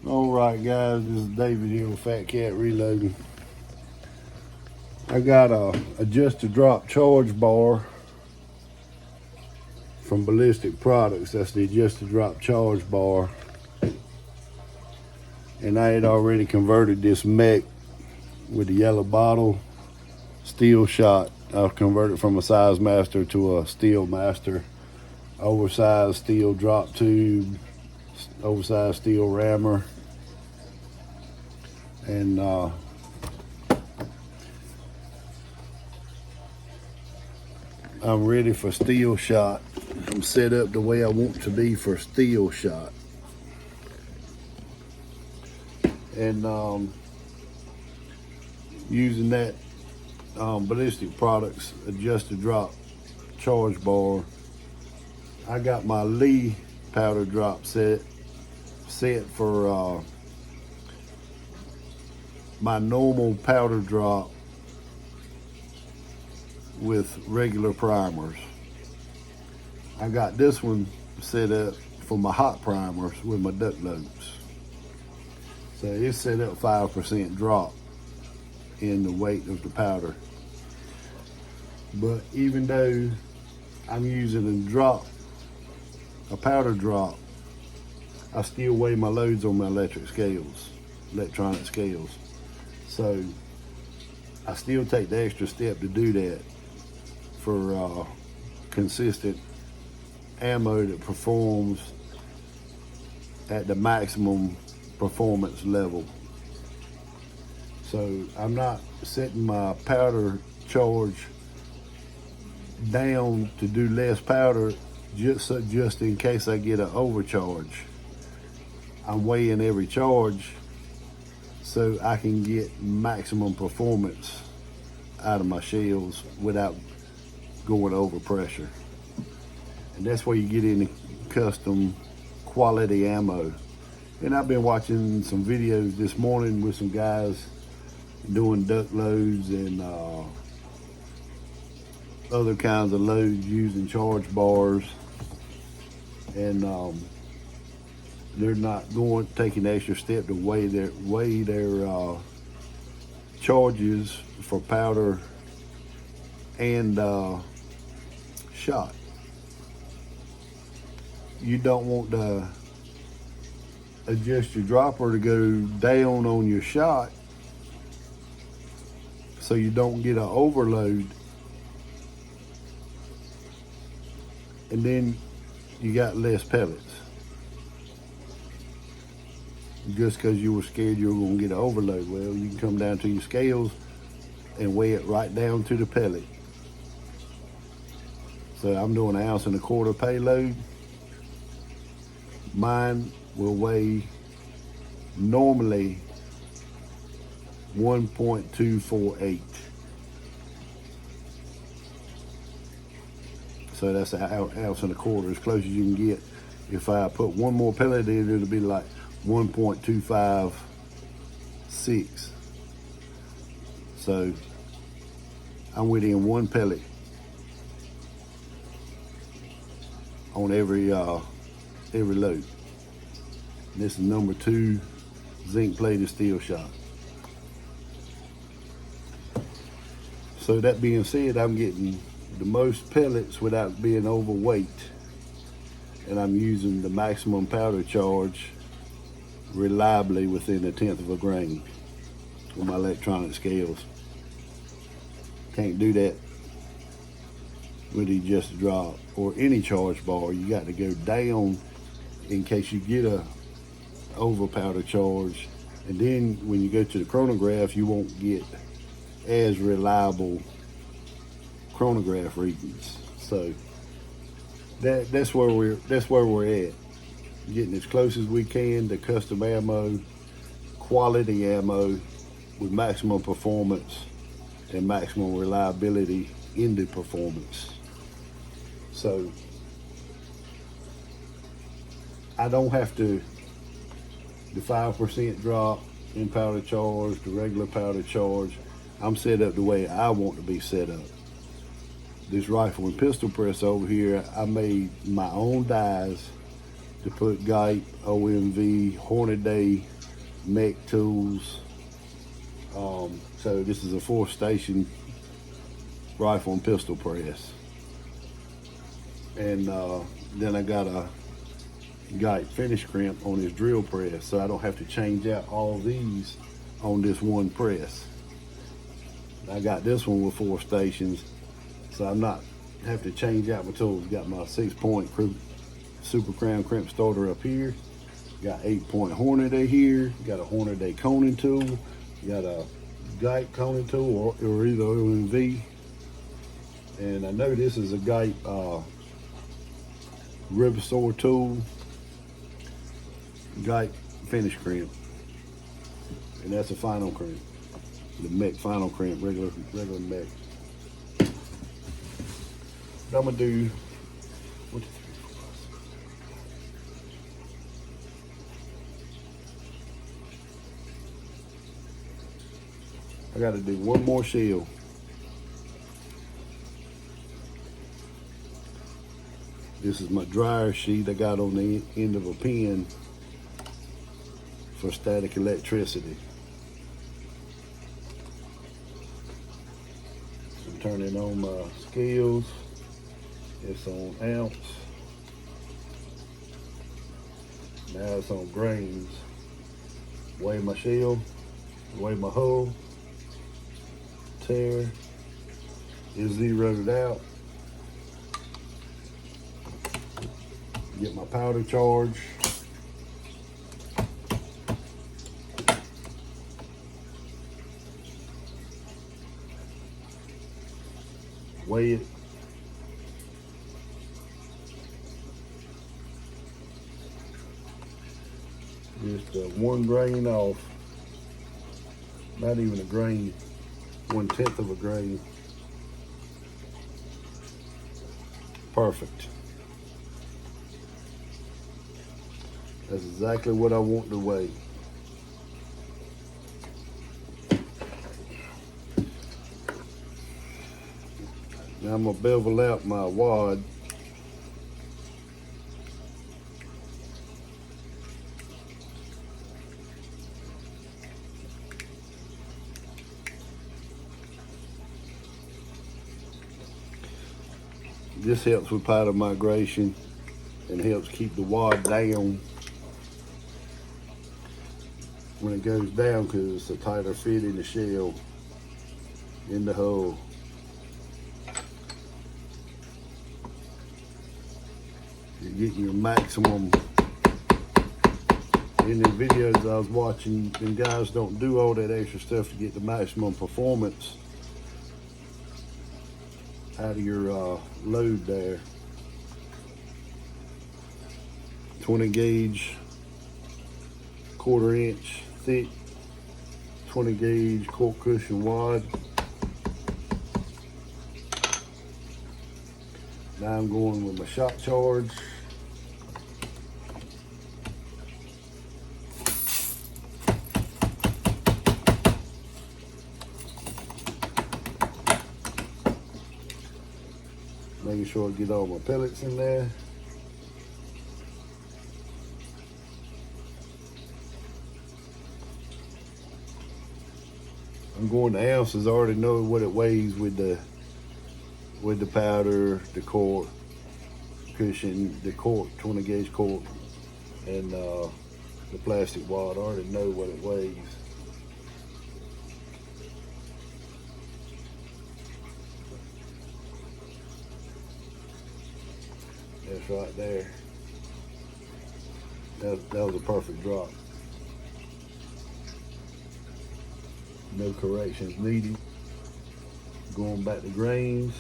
Alright guys, this is David here with Fat Cat Reloading. I got a Adjusta drop charge bar from Ballistic products. That's the Adjusta drop charge bar. And I had already converted this mech with the yellow bottle steel shot. I've converted from a size master to a steel master. Oversized steel drop tube, oversized steel rammer, and I'm ready for steel shot. I'm set up the way I want to be for steel shot. And using that Ballistic products Adjusta drop charge bar, I got my Lee powder drop set for my normal powder drop with regular primers. I got this one set up for my hot primers with my duck loads. So it's set up 5% drop in the weight of the powder. But even though I'm using a powder drop, I still weigh my loads on my electronic scales. So I still take the extra step to do that for consistent ammo that performs at the maximum performance level. So I'm not setting my powder charge down to do less powder just in case I get an overcharge. I'm weighing every charge so I can get maximum performance out of my shells without going over pressure. And that's where you get into custom quality ammo. And I've been watching some videos this morning with some guys doing duck loads and other kinds of loads using charge bars, and they're not taking the extra step to weigh their charges for powder and shot. You don't want to adjust your dropper to go down on your shot so you don't get an overload, and then you got less pellets just because you were scared you were going to get an overload. Well, you can come down to your scales and weigh it right down to the pellet. So I'm doing 1.25 ounce payload. Mine will weigh normally 1.248. So that's 1.25 ounces, as close as you can get. If I put one more pellet in, it'll be like 1.256. So I'm within one pellet on every load. And this is number 2 zinc plated steel shot. So that being said, I'm getting the most pellets without being overweight, and I'm using the maximum powder charge reliably within 1/10 of a grain with my electronic scales. Can't do that with the Adjusta drop or any charge bar. You got to go down in case you get a over powder charge, and then when you go to the chronograph, you won't get as reliable chronograph readings. So that's where we're at, getting as close as we can to custom ammo, quality ammo with maximum performance and maximum reliability in the performance. So I don't have to, the 5% drop in powder charge, the regular powder charge, I'm set up the way I want to be set up. This rifle and pistol press over here, I made my own dies to put Guype, OMV, Hornaday, mech tools. So this is a 4-station rifle and pistol press. And then I got a Guype finish crimp on his drill press, so I don't have to change out all these on this one press. I got this one with 4 stations, so I'm not have to change out my tools. Got my 6-point Super Crown crimp starter up here. Got 8-point Hornaday here. Got a Hornaday coning tool. Got a Guype coning tool or either OMV. And I know this is a Guype Rivesaur tool. Guype finish crimp. And that's a final crimp. The mech final crimp, regular mech. I'm gonna do 1, 2, 3, 4, 5. I gotta do one more shell. This is my dryer sheet I got on the end of a pin for static electricity. I'm turning on my scales. It's on ounce. Now it's on grains. Weigh my shell, weigh my hull, tear, is zeroed out. Get my powder charge. Weigh it. Just 1 grain off. Not even a grain. 1/10 of a grain. Perfect. That's exactly what I want to weigh. Now I'm gonna bevel out my wad. This helps with powder migration and helps keep the wad down when it goes down, because it's a tighter fit in the shell, in the hull. You're getting your maximum. In the videos I was watching, them guys don't do all that extra stuff to get the maximum performance out of your load there. 20 gauge, 1/4 inch thick, 20 gauge cork cushion wad. Now I'm going with my shot charge. Making sure I get all my pellets in there. I'm going to ounces. I already know what it weighs with the powder, the cork cushion, the cork, 20 gauge cork, and the plastic wad. I already know what it weighs. That's right there. That was a perfect drop. No corrections needed. Going back to grains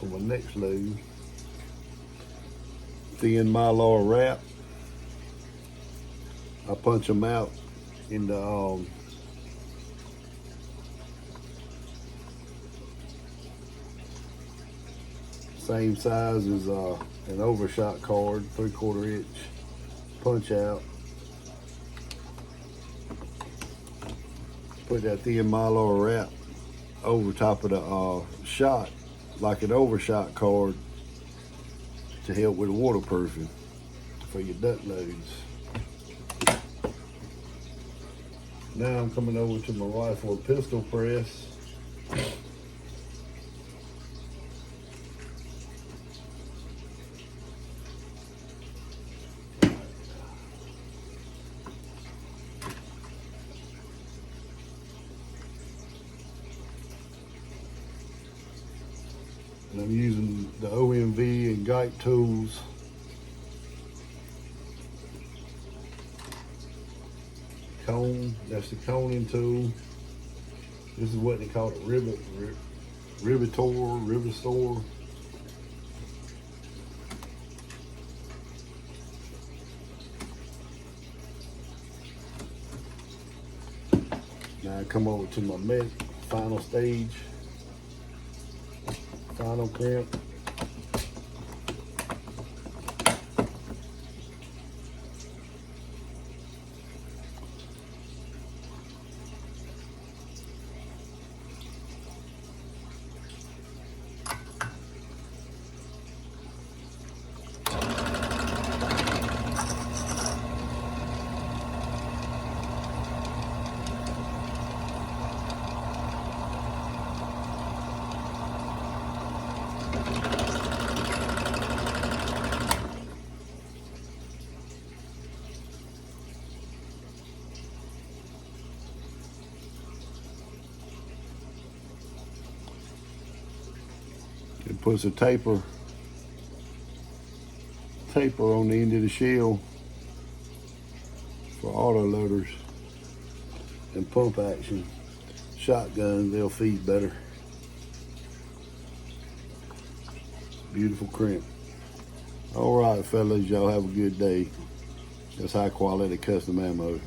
for my next load. Thin Mylar wrap. I punch them out in the same size as an overshot card, 3/4 inch punch out. Put that thin Mylar wrap over top of the shot like an overshot card, to help with waterproofing for your duck loads. Now I'm coming over to my rifle and pistol press. And I'm using the OMV and Gite tools. Cone, that's the coning tool. This is what they call it, rivetor. Now I come over to my final stage, final crimp. It puts a taper on the end of the shell for auto loaders and pump action. Shotguns, they'll feed better. Beautiful crimp. All right, fellas, y'all have a good day. That's high quality custom ammo.